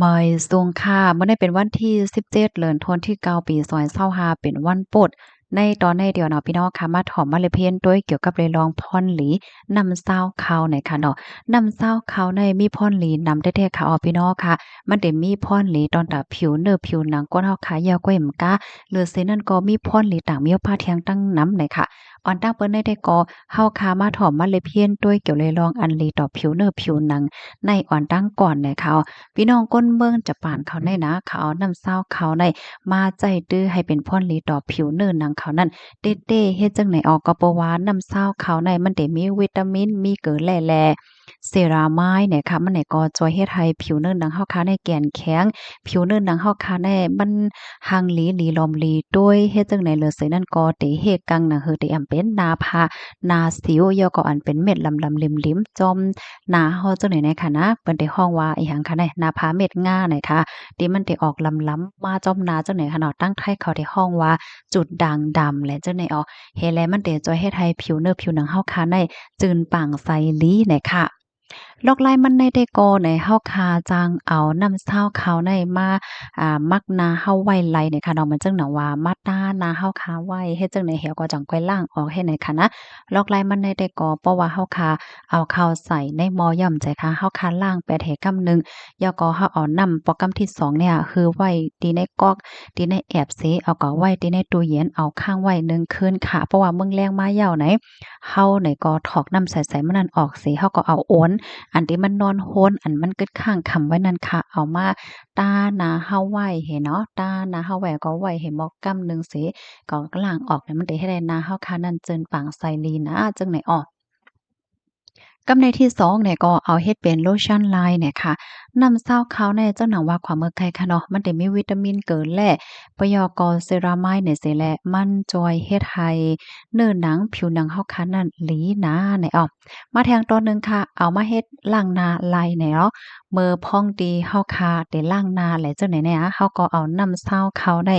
มอยสูงค่ะเมื่อได้เป็นวันที่17เดือนธันวาคมที่9ปี2025เป็นวันโปรดในตอนในเดียวเนาะพี่น้องค่ะมาถอมมาเลยเพียนด้วยเกี่ยวกับเรื่องรองพรหลีนำเศร้าข่าวหน่อยค่ะเนาะนำเศร้าข่าวในมีพรหลีนำแท้ๆค่ะพี่น้องค่ะมันได้มีพรหลีตอนตาผิวเนื้อผิวหนังก้นเฮาขายาวกว่าหมกะหรือเสนั้นก็มีพรหลีต่างมีผ้าเทียงตั้งน้ำหน่อยค่ะอ่อนตั้งเปิ้นได้ก็เฮาคามาถอมมาเลยเพียนด้วยเกี่ยวเลยรองอันหลีต่อผิวเนื้อผิวหนังในอ่อนตั้งก่อนเนี่ยค่ะ พี่น้องก้นเมืองจะป่านเขาในนะเขาเอาน้ำเศร้าเขาในมาใจตื้อให้เป็นพ่นลีต่อผิวเนื้อหนังเขานั่นเต้ๆเฮ็ดจังไหนออกก็บ่ว่าน้ำเศร้าเขาในมันได้มีวิตามินมีเกลือแร่ๆเซรามายเนี่ยค่ะมันเนี่ยก็ช่วยเฮ็ดให้ผิวเนื้อหนังเฮาค่ะในแก่นแข็งผิวเนื้อหนังเฮาค่ะในมันหังหลีหลีลอมหลีโดยเฮ็ดจังไหนเหลือเสนั่นก็เตเฮ็ดกังน่ะคือเตอำเป็นหน้าผากหน้าสิวยอก็อันเป็นเม็ดลำๆริมๆจอม หนาเฮาจังได๋แหน่ค่ะนะเปิ้นได้ฮ้องว่าอิหยังคะแหน่หน้าผาเม็ดงาน่ะค่ะที่มันได้ออกล้ำๆมาจ้อมหน้าจังได๋ค่ะเนาะตั้งไทยเขาได้ฮ้องว่าจุดด่างดำและจังได๋อ้อเฮ็ดแล้วมันได้ช่วยเฮ็ดให้ผิวเนื้อผิวหนังเฮาค่ะได้จื่นป่างใสหลีแหน่ค่ะลอกลายมันในได้ก่อในเฮาคาจังเอาน้ำเช้าขาวในมามักนาเฮาไว้ไหลเนี่ยค่ะเนาะมันจังหนังว่ามาต้านาเฮาคาไว้เฮ็ดจังได๋เหี่ยวก็จังค่อยล้างออกเฮ็ดไหนค่ะนะลอกลายมันในได้ก่อเพราะว่าเฮาคาเอาเข้าใส่ในหม้อย่ำใจค่ะเฮาคาล้างแปดให้กำหนึ่งแล้วก็เฮาเอาน้ำปอกกำที่2เนี่ยคือไว้ที่ในก๊อกที่ในแอบเซเอาก็ไว้ที่ในตู้เย็นเอาค้างไว้1คืนค่ะเพราะว่าเมืองแรงมาเหย้าไหนเฮาไหนก็ถอกน้ำใสๆมันนั่นออกเสเฮาก็เอาโอนอันที่มันนอนโฮนอันมันกึดค้างคำไว้นั่นค่ะเอามาต้านาเฮาไว้ให้เนาะต้านาเฮาไว้ก็ไว้ให้หม้อกำหนึ่งเสก็ล้างออกเนี่ยมันได้ให้ได้นาเฮาค่ะนั่นเจินปังใส่ลีนะจังไหนอ้อ กับในที่2เนี่ยก็เอาเฮ็ดเป็นโลชั่นลายเนี่ยค่ะน้ำเศร้าขาวในเจ้าหนังว่าความเมืองไทยค่ะเนาะมันได้มีวิตามินเกินแร่ประยอกเซรามายเนี่ยเสิแหละมันจอยเฮ็ดให้เนื้อหนังผิวหนังเฮาคันนั่นหลีหนาเนี่ยอ้อมาแทงตอนหนึ่งค่ะเอามาเฮ็ดล้างหน้าลายเนี่ยเนาะมือพองดีเฮาคาได้ล้างหน้าแหละจังไหนเนี่ยเฮาก็เอาน้ำเศร้าขาวได้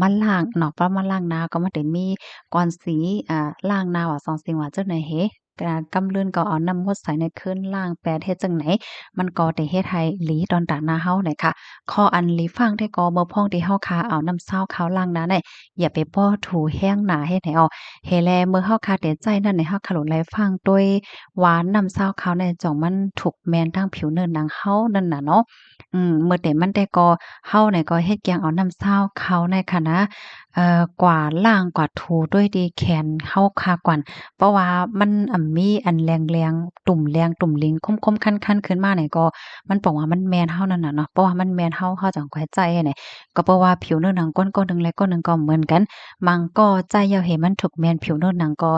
มาล้างเนาะพอมาล้างหน้าก็มันได้มีก้อนสีล้างหน้าว่าซองซิงว่าจังไหนเฮ กำเลื่อนก็เอาน้ำมดใส่ในคืนล่างแปดเฮ็ดจังไหนมันก็ได้เฮ็ดให้หลีตอนตากหน้าเฮาน่ะค่ะขออันหลีฟังได้ก็บ่พ้องที่เฮาคาเอาน้ำเช้าขาวล้างหน้าได้อย่าไปป้อถูแห้งหน้าเฮ็ดให้ออกเฮแลเมื่อเฮาคาแต่ใจนั้นให้เฮาขลุนไหลฟังด้วยว่าน้ำเช้าขาวในจ่องมันถูกแม่นทางผิวเนินหนังเฮานั่นน่ะเนาะเมื่อแต่มันได้ก็เฮาเนี่ยก็เฮ็ดแกงเอาน้ำเช้าขาวในค่ะนะกวาดล้างกวาดถูด้วยดีแขนเฮาคากว่า เพราะว่ามันมีอันแรงๆตุ่มแรงตุ่มลิงคมๆคันๆขึ้นมาเนี่ยก็มันบอกว่ามันแม่นเฮานั่นน่ะเนาะเพราะว่ามันแม่นเฮาจั่งเข้าใจอะเนี่ยก็เพราะว่าผิวเนื้อหนังก้นหนึ่งและก้นหนึ่งก็เหมือนกันมันก็ใจเหยาให้มันถูกแม่นผิวเนื้อหนังก็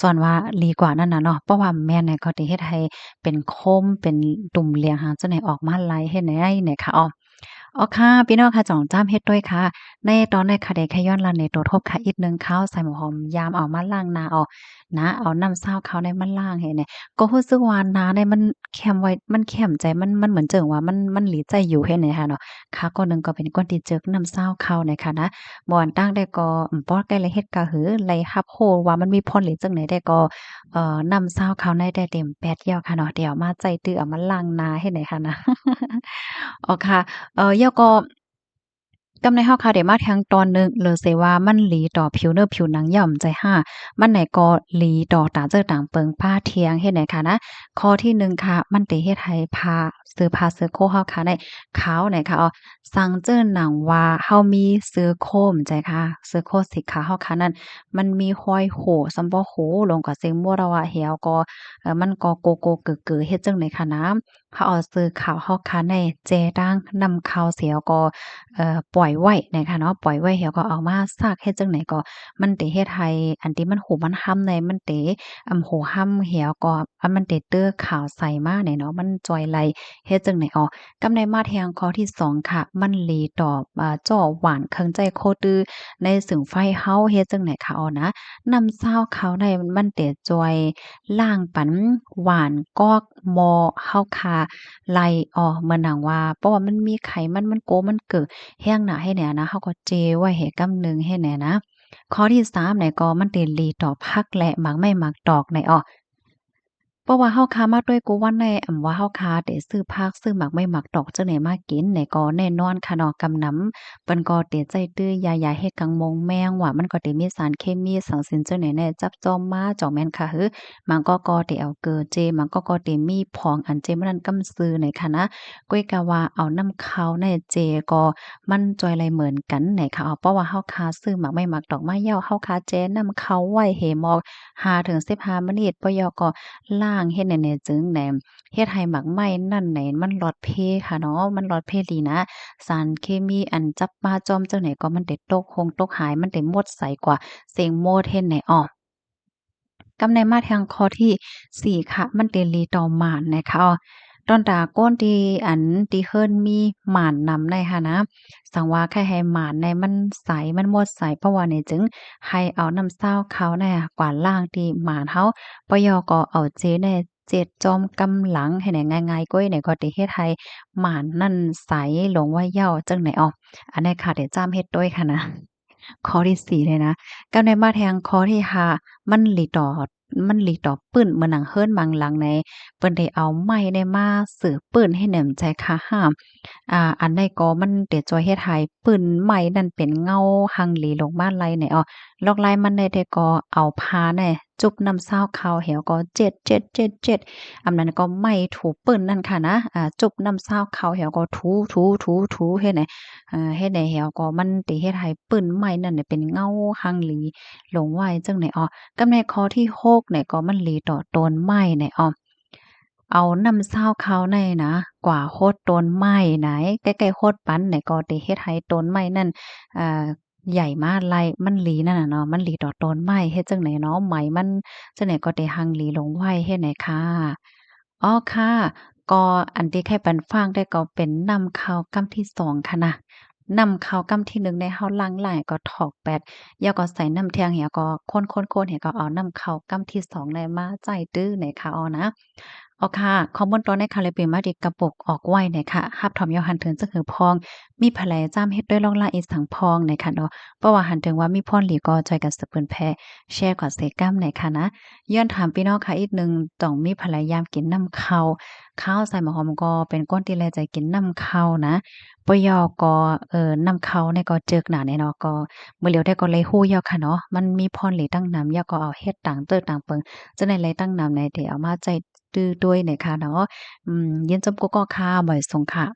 ส่วนว่าดีกว่านั่นน่ะเนาะเพราะว่าแม่นเนี่ยก็สิเฮ็ดให้เป็นคมเป็นตุ่มแรงหาจั่งใดออกมาหลายเฮ็ดให้เนี่ยค่ะอ้ออ๋อค่ะพี่น้องค่ะจ่องจ้ำเฮ็ดด้วยค่ะในตอนในค่ะได้แค่ย้อนลันในตัวทบค่ะอีกหนึ่งข้าวใส่หมูหอมยามเอามาล้างหน้าออก นะเอาน้ำซาวเขาเนี่ยมาล้างให้เนี่ยก็รู้สึกว่าน้าเนี่ยมันแคมไว้มันแคมใจมันเหมือนเจิงว่ามันหลีใจอยู่เฮ็ดเนี่ยค่ะเนาะค่ะก่อนหนึ่งก็เป็นคนที่เจิกน้ำซาวเขาเนี่ยค่ะนะบ่อนตั้งได้ก็ป้อใกล้เลยเฮ็ดก็หือไลรับโฮว่ามันมีผลหรือจังไหนได้ก็น้ำซาวเขาในได้เต็มแปดแก้วค่ะเนาะเดี๋ยวมาใจตื้อเอามาล้างหน้าให้หน่อยค่ะนะอ๋อค่ะแล้วก็ กำในเฮาค่ะได้มาทางตอนหนึ่งเลยเสว่ามันหลีต่อผิวเนื้อผิวหนังย่อมใจห้ามันไหนก็หลีต่อตาเจอต่างเปิงผ้าเทียงเฮ็ดไหนค่ะนะข้อที่1ค่ะมันเตเฮ็ดให้ผ้าเสื้อโคเฮาค่ะได้ขาวไหนค่ะสั่งเจิ้นหนังว่าเฮามีเสื้อโคมใจค่ะเสื้อโคสีขาวเฮาค่ะนั้นมันมีห้อยโหซัมบ่โหลงก็เซ็งมั่วเราว่าเหี่ยวก็มันก็โกโกเก๋อๆเฮ็ดจังได๋ค่ะนะเขาเอาเสื้อขาวเฮาค่ะได้แจดังนำข้าวเสียวก็ ปล่อยไว้นะคะเนาะปล่อยไว้แล้วก็เอามาซากเฮ็ดจังไหนก็มันเตเฮ็ดให้อันที่มันหูมันห่ำในมันเตหูห่ำเหี่ยวก็มันเตเตื้อขาวใสมาเนี่ยเนาะมันจอยไหลเฮ็ดจังไหนอ๋อกำในมาแทงข้อที่2ค่ะมันหลีต่อจ้อหวานเคิงใจโคตือในสึงไฟเฮาเฮ็ดจังไหนค่ะอ๋อนะน้ำซาวเขาได้มันเตจอยล่างปันหวานกอกมอเฮาคาไล่เหมือนหนังว่าเพราะว่ามันมีไขมันโกมันเกิด แห้งหนาให้แหน่นะเขาก็เจไว้ให้กำหนึ่งให้แหน่นะข้อที่3เนี่ยก็มันเป็นหลีต่อพักและหมากไม้หมากตอกใน เพราะว่าเฮาค้ามาด้วยกูว่าในว่าเฮาค้าได้ซื้อผักซื้อหมักไม่หมักดอกจังไหนมากินไหนก็แน่นอนค่ะเนาะกำนำเปิ้นก็เตใจตื้อยาเฮ็ดกังมงแมงว่ามันก็ได้มีสารเคมีสังสินจังไหนแน่จับจอมมาจ่อแม่นค่ะหือมันก็ได้เอาเกอเจมันก็ได้มีผองอันเจมันนั้นกำซื้อไหนค่ะนะก้อยกะว่าเอาน้ำข้าวในเจก็มันจอยไรเหมือนกันไหนค่ะเพราะว่าเฮาค้าซื้อหมักไม่หมักดอกไม้เหย้าเฮาค้าแจน้ำข้าวไว้เหมอก5 ถึง 15มื้อนี้ปยก็ล่างเฮ็ดแหน่ๆจึงแหนมเฮ็ดให้หมักไหม้นั่นไหนมันหลอดเพค่ะเนาะมันหลอดเพดีนะสารเคมีอันจับมาจอมจังไหนก็มันได้ตกหงตกหายมันได้หมดใสกว่าเสียงโมดเฮ็ดไหนอ้อกำในมาทางข้อที่4ค่ะมันเตลีต่อหม่านนะคะตอนตาก้นที่อันที่เฮิรนมีหม่านนำในค่ะนะสังว่าแค่ให้หม่านในมันใสมันหมดใสเพราะว่านี่จึงให้เอาน้ำเศร้าเขาเนี่ยกวาดล้างที่หม่านเฮาปยก็เอาเจเนี่ยเจ็ดจอมกำหลังให้ไหนง่ายๆก้อยเนี่ยก็ติเฮ็ดให้หม่านนั่นใสลงว่าเย้าจังไหนอันนี้ค่ะเดี๋ยวจ้ำเฮ็ดด้วยค่ะนะข้อที่4เลยนะก้าวในมาแทงข้อที่5มันหลีต่อมันหลีต่อปื้นเหมือนหนังเฮิรนบางหลังในเปิ้นได้เอาไม้ได้มาสือปื้นให้แหนมใจค่ะห้ามอันใดก็มันเดี๋ยวจอยเฮ็ดให้ปื้นไม้นั่นเป็นเงาหังหลีลงมาไลเนี่ยลอกไล่มันได้ก็เอาผ้าแน่จุบน้ำซาวขาวแหวก็เจ็ดเจ็ดเจ็ดเจ็ดอันนั้นก็ไม่ถูปื้นนั่นค่ะนะจุบน้ำซาวขาวแหวก็ถูเฮ็ดไหนเฮ็ดให้แหวก็มันติเฮ็ดให้ปื้นไม้นั่นเนี่ยเป็นเงาหังหลีลงไว้จังไหนกำในข้อที่6เนี่ยก็มันหลีต่อต้นไม้เนี่ยเอาน้ำซาวข้าวในนะกว่าโคตรต้นไม้ไหนใกล้ๆโคตรปันเนี่ยก็ได้เฮ็ดให้ต้นไม้นั่นอ่าใหญ่มาไลมันหลีนั่นน่ะเนาะมันหลีต่อต้นไม้เฮ็ดจังไหนเนาะไหมมันจังไหนก็ได้หังหลีลงไว้เฮ็ดไหนค่ะค่ะก็อันที่ให้ปันฟังได้ก็เป็นนำข้าวกำที่2ค่ะนะนำข้าวกำที่1เนี่ยเฮาล้างหลายก็ถอกแปดแล้วก็ใส่น้ำเที่ยงเหี่ยก็คนๆๆเหี่ยก็เอานำข้าวกำที่2เนี่ยมาใจตื้อไหนค่ะนะ ค่ะข้อมูลตอนในคาลิเปมาดิกระปกออกไว้เนี่ยค่ะฮับถอมยอหันถึงจะคือพองมีแผลจ้ำเฮ็ดด้วยลอกลาอีสังพองในค่ะเนาะเพราะว่าหันถึงว่ามีพ่นหลีก็จอยกับสเปิ้นแพ้แชร์กว่าเซกัมในค่ะนะย้อนถามพี่น้องค่ะอีกหนึ่งต้องมีภรรยามกินน้ำข้าวข้าวใส่หมอหอมก็เป็นก้นที่แลใจกินน้ำข้าวนะปยอก็น้ำข้าวเนี่ยก็เจิกหนาเนี่ยเนาะก็มื้อเหลียวได้ก็เลยฮู้ยอค่ะเนาะมันมีพ่นหลีตั้งน้ำยอก็เอาเฮ็ดต่างเติกต่างเปิงจะได้เลยตั้งน้ำในที่เอามาใจตื้อด้วยเนี่ยค่ะเนาะยินจมกุกอค่ะบ่อยสงค่ะ